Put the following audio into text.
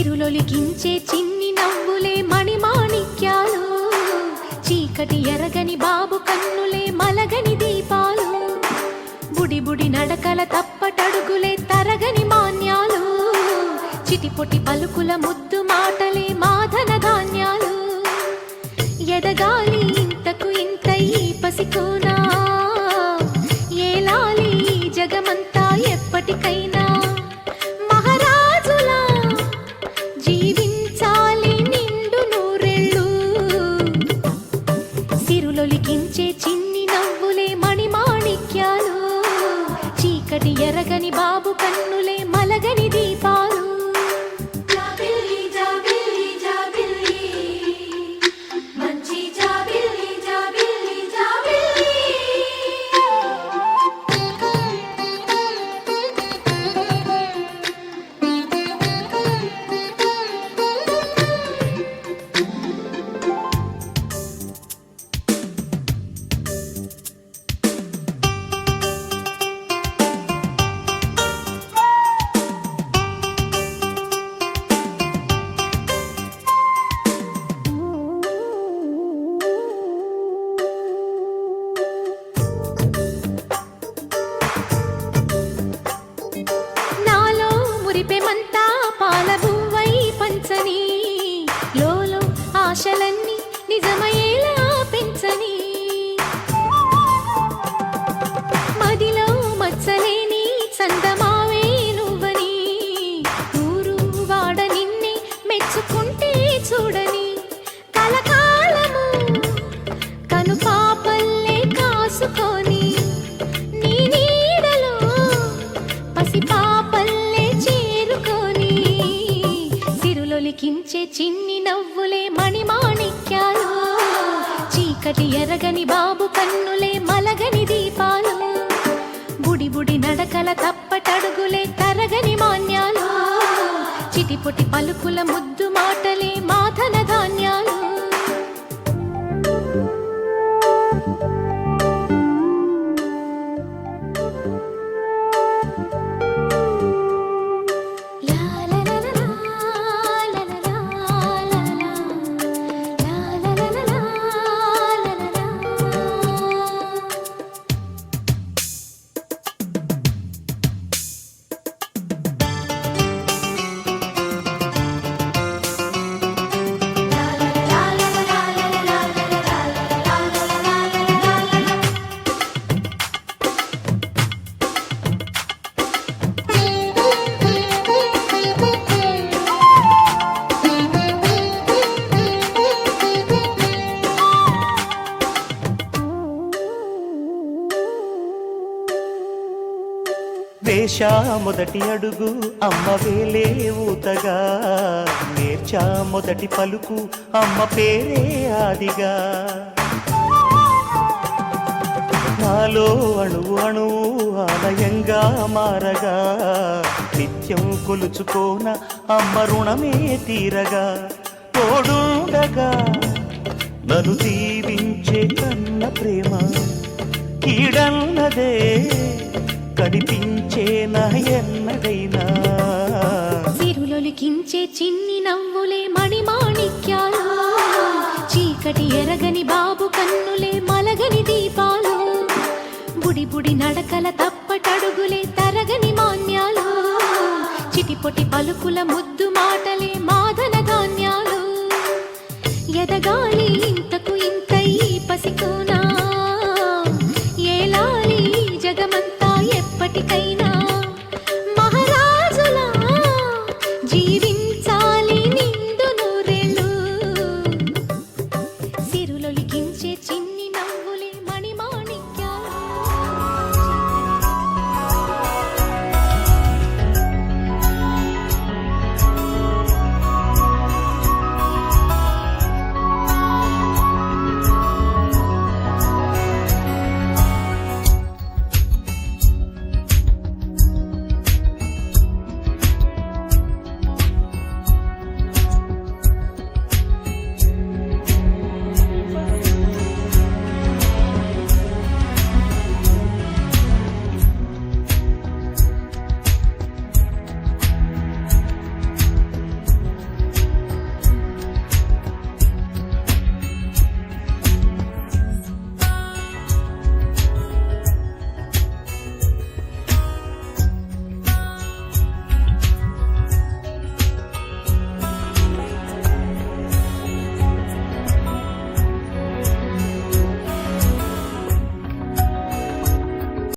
సిరులొలికించే చిన్ని నవ్వులే మణిమాణిక్యాలు, చీకటి ఎరగని బాబు కన్నులే మలగని దీపాలు, బుడి బుడి నడకల తప్పటడుగులే తరగని మాన్యాలు, చిటిపొటి పలుకుల ముద్దు మాటలే మాధన ధాన్యాలు. ఎదగాలి ఇంతకు ఇంత ఈ పసికోనా, ఏలాలి జగమంతా ఎప్పటికైనా, మహారాజులా జీవించాలి నిండు నూరెళ్ళు. సిరులొలికించే చిన్ని నవ్వులే మణిమాణిక్యాలు, చీకటి ఎరగని బాబు కన్నులే మలగని దీపాలు. మురిపెమంతా పాలబువ్వై పంచని, లోలో ఆశలన్నీ నిజమయ్యేలా పెంచని, మదిలో మచ్చలేని చందమావే నువ్వని, ఊరు వాడ నిన్నే మెచ్చుకుంటే చూడని, కలకాలము కను పాపల్లే కాసుకొని, నీ నీడలో పసిపాపల్లే లిఖించే చిన్ని నవ్వులే మణిమాణిక్యాలు, చీకటి ఎరగని బాబు కన్నులే మలగని దీపాలు, బుడి బుడి నడకల తప్పటడుగులే తరగని మాన్యాలు, చిటిపొటి పలుకుల ముద్దు మాటలే మాధన ధాన్యాలు. వేశా మొదటి అడుగు అమ్మ వేలే ఊతగా, నేర్చా మొదటి పలుకు అమ్మ పేరే ఆదిగా, నాలో అణువు అణువు ఆలయంగా మారగా, నిత్యం కొలుచుకోన అమ్మ రుణమే తీరగా, తోడుండగా నన్ను దీవించే కన్న ప్రేమ కీడన్నదే కనిపించే ఎన్నడైనా. సిరులొలికించే చిన్ని నవ్వులే మణిమాణిక్యాలు, చీకటి ఎరగని బాబు కన్నులే మలగని దీపాలు, బుడి బుడి నడకల తప్పటడుగులే తరగని మాన్యాలు, చిటిపొటి పలుకుల ముద్దు మాటలే